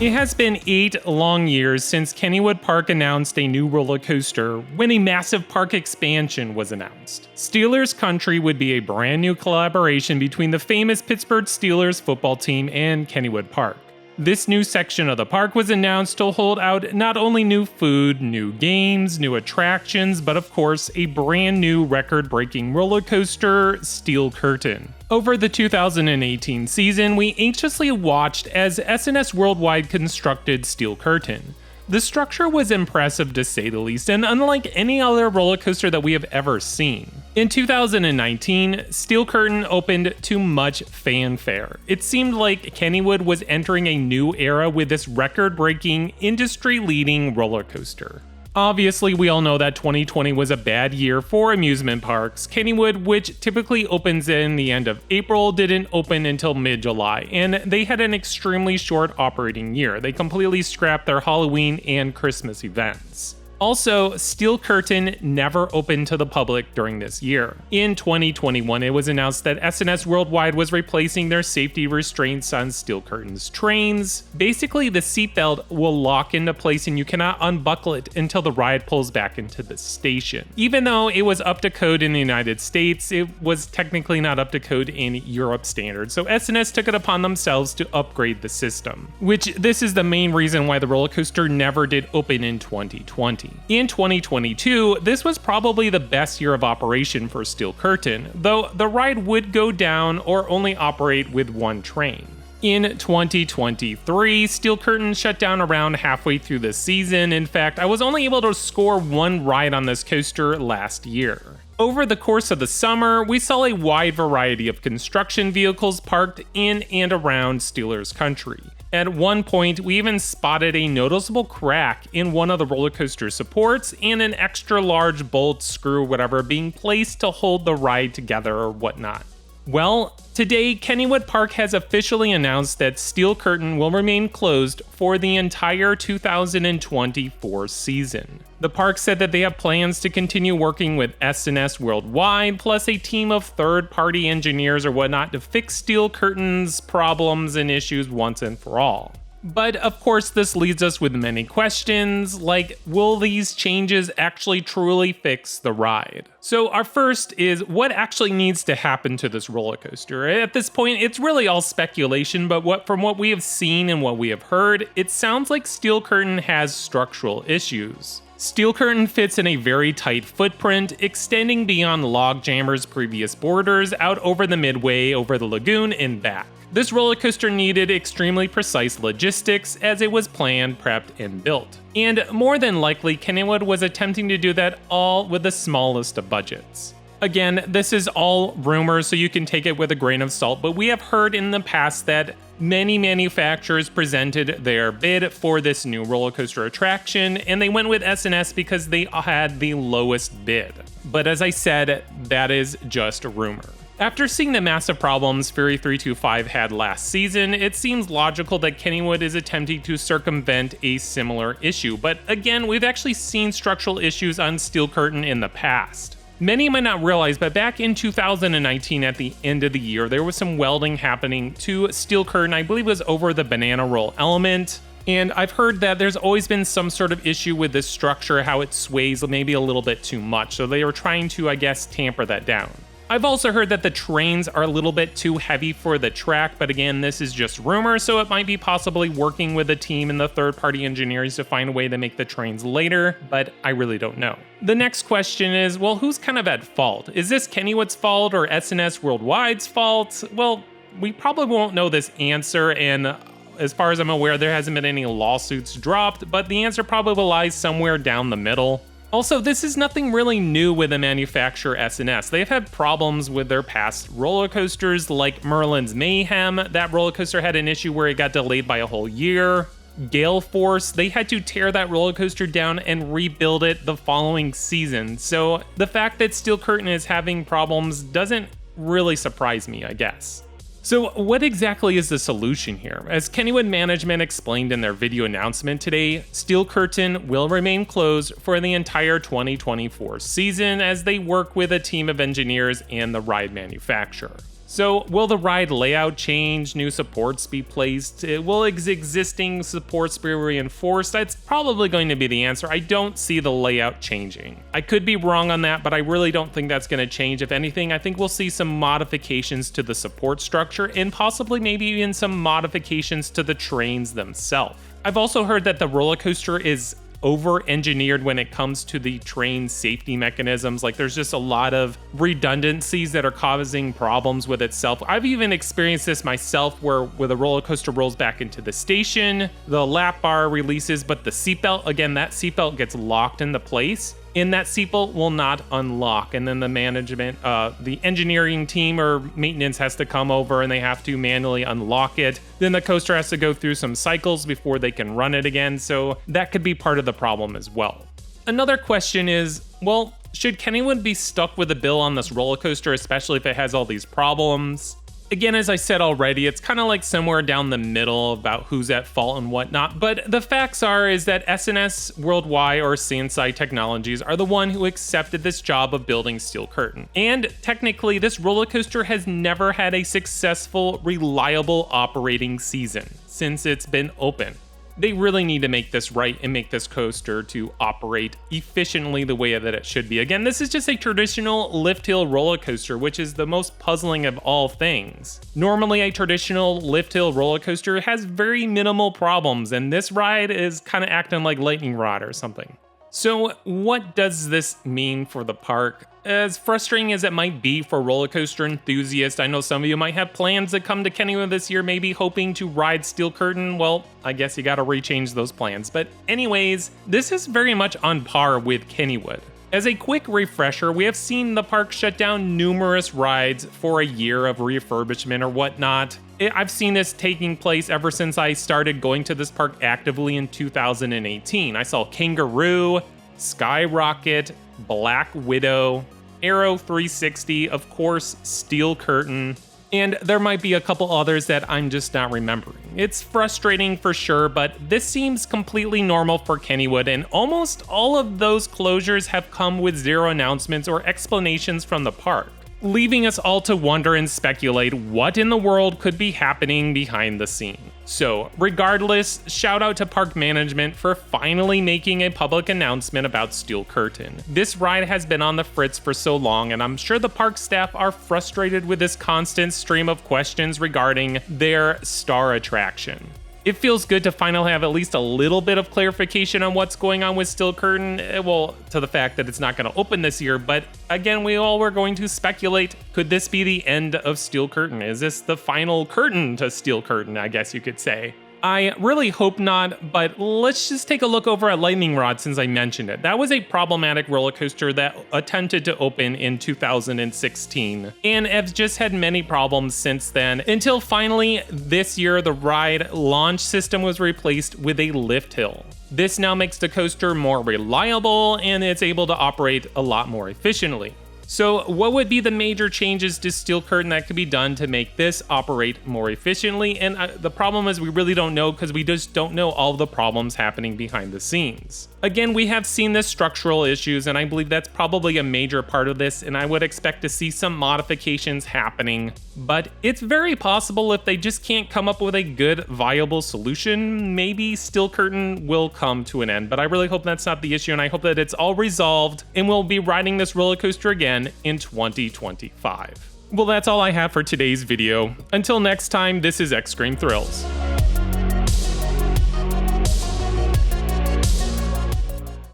It has been 8 long years since Kennywood Park announced a new roller coaster when a massive park expansion was announced. Steelers Country would be a brand new collaboration between the famous Pittsburgh Steelers football team and Kennywood Park. This new section of the park was announced to hold out not only new food, new games, new attractions, but of course a brand new record-breaking roller coaster, Steel Curtain. Over the 2018 season, we anxiously watched as S&S Worldwide constructed Steel Curtain. The structure was impressive to say the least, and unlike any other roller coaster that we have ever seen. In 2019, Steel Curtain opened to much fanfare. It seemed like Kennywood was entering a new era with this record-breaking, industry-leading roller coaster. Obviously, we all know that 2020 was a bad year for amusement parks. Kennywood, which typically opens in the end of April, didn't open until mid-July, and they had an extremely short operating year. They completely scrapped their Halloween and Christmas events. Also, Steel Curtain never opened to the public during this year. In 2021, it was announced that S&S Worldwide was replacing their safety restraints on Steel Curtain's trains. Basically, the seatbelt will lock into place and you cannot unbuckle it until the ride pulls back into the station. Even though it was up to code in the United States, it was technically not up to code in Europe standards, so S&S took it upon themselves to upgrade the system. Which this is the main reason why the roller coaster never did open in 2020. In 2022, this was probably the best year of operation for Steel Curtain, though the ride would go down or only operate with one train. In 2023, Steel Curtain shut down around halfway through the season. In fact, I was only able to score one ride on this coaster last year. Over the course of the summer, we saw a wide variety of construction vehicles parked in and around Steelers Country. At one point, we even spotted a noticeable crack in one of the roller coaster supports and an extra large bolt, screw, whatever, being placed to hold the ride together or whatnot. Well, today, Kennywood Park has officially announced that Steel Curtain will remain closed for the entire 2024 season. The park said that they have plans to continue working with S&S Worldwide, plus a team of third-party engineers or whatnot to fix Steel Curtain's problems and issues once and for all. But of course, this leads us with many questions, like, will these changes actually truly fix the ride? So our first is, what actually needs to happen to this roller coaster? At this point, it's really all speculation, but from what we have seen and what we have heard, it sounds like Steel Curtain has structural issues. Steel Curtain fits in a very tight footprint, extending beyond Logjammer's previous borders out over the midway, over the lagoon, and back. This roller coaster needed extremely precise logistics as it was planned, prepped, and built. And more than likely, Kennywood was attempting to do that all with the smallest of budgets. Again, this is all rumors, so you can take it with a grain of salt, but we have heard in the past that many manufacturers presented their bid for this new roller coaster attraction, and they went with S&S because they had the lowest bid. But as I said, that is just a rumor. After seeing the massive problems Fury 325 had last season, it seems logical that Kennywood is attempting to circumvent a similar issue. But again, we've actually seen structural issues on Steel Curtain in the past. Many might not realize, but back in 2019 at the end of the year, there was some welding happening to Steel Curtain. I believe it was over the banana roll element. And I've heard that there's always been some sort of issue with this structure, how it sways maybe a little bit too much. So they were trying to, I guess, tamper that down. I've also heard that the trains are a little bit too heavy for the track, but again, this is just rumor, so it might be possibly working with the team and the third-party engineers to find a way to make the trains lighter, but I really don't know. The next question is, well, who's kind of at fault? Is this Kennywood's fault or S&S Worldwide's fault? Well, we probably won't know this answer, and as far as I'm aware, there hasn't been any lawsuits dropped, but the answer probably lies somewhere down the middle. Also, this is nothing really new with the manufacturer S&S. They've had problems with their past roller coasters, like Merlin's Mayhem. That roller coaster had an issue where it got delayed by a whole year. Gale Force, they had to tear that roller coaster down and rebuild it the following season. So the fact that Steel Curtain is having problems doesn't really surprise me, I guess. So what exactly is the solution here? As Kennywood management explained in their video announcement today, Steel Curtain will remain closed for the entire 2024 season as they work with a team of engineers and the ride manufacturer. So will the ride layout change, new supports be placed? Will existing supports be reinforced? That's probably going to be the answer. I don't see the layout changing. I could be wrong on that, but I really don't think that's going to change. If anything, I think we'll see some modifications to the support structure and possibly maybe even some modifications to the trains themselves. I've also heard that the roller coaster is over-engineered when it comes to the train safety mechanisms. Like, there's just a lot of redundancies that are causing problems with itself. I've even experienced this myself where the roller coaster rolls back into the station, the lap bar releases, but the seatbelt, again, that seatbelt gets locked into place, and that seatbelt will not unlock. And then the management, the engineering team or maintenance has to come over and they have to manually unlock it. Then the coaster has to go through some cycles before they can run it again. So that could be part of the problem as well. Another question is, well, should Kennywood be stuck with a bill on this roller coaster, especially if it has all these problems? Again, as I said already, it's kind of like somewhere down the middle about who's at fault and whatnot, but the facts is that SNS Worldwide or Sansai Technologies are the one who accepted this job of building Steel Curtain. And technically, this roller coaster has never had a successful, reliable operating season since it's been open. They really need to make this right and make this coaster to operate efficiently the way that it should be. Again, this is just a traditional lift hill roller coaster, which is the most puzzling of all things. Normally, a traditional lift hill roller coaster has very minimal problems, and this ride is kind of acting like lightning rod or something. So what does this mean for the park? As frustrating as it might be for roller coaster enthusiasts, I know some of you might have plans to come to Kennywood this year, maybe hoping to ride Steel Curtain. Well, I guess you gotta rechange those plans. But anyways, this is very much on par with Kennywood. As a quick refresher, we have seen the park shut down numerous rides for a year of refurbishment or whatnot. I've seen this taking place ever since I started going to this park actively in 2018. I saw Kangaroo, Skyrocket, Black Widow, Aero 360, of course, Steel Curtain, and there might be a couple others that I'm just not remembering. It's frustrating for sure, but this seems completely normal for Kennywood, and almost all of those closures have come with zero announcements or explanations from the park, leaving us all to wonder and speculate what in the world could be happening behind the scenes. So, regardless, shout out to park management for finally making a public announcement about Steel Curtain. This ride has been on the fritz for so long, and I'm sure the park staff are frustrated with this constant stream of questions regarding their star attraction. It feels good to finally have at least a little bit of clarification on what's going on with Steel Curtain, well, to the fact that it's not going to open this year, but again, we all were going to speculate, could this be the end of Steel Curtain? Is this the final curtain to Steel Curtain, I guess you could say? I really hope not, but let's just take a look over at Lightning Rod since I mentioned it. That was a problematic roller coaster that attempted to open in 2016 and has just had many problems since then, until finally this year the ride launch system was replaced with a lift hill. This now makes the coaster more reliable and it's able to operate a lot more efficiently. So what would be the major changes to Steel Curtain that could be done to make this operate more efficiently? And the problem is we really don't know because we just don't know all of the problems happening behind the scenes. Again, we have seen the structural issues, and I believe that's probably a major part of this, and I would expect to see some modifications happening. But it's very possible if they just can't come up with a good, viable solution, maybe Steel Curtain will come to an end. But I really hope that's not the issue, and I hope that it's all resolved, and we'll be riding this roller coaster again in 2025. Well, that's all I have for today's video. Until next time, this is X Scream Thrills.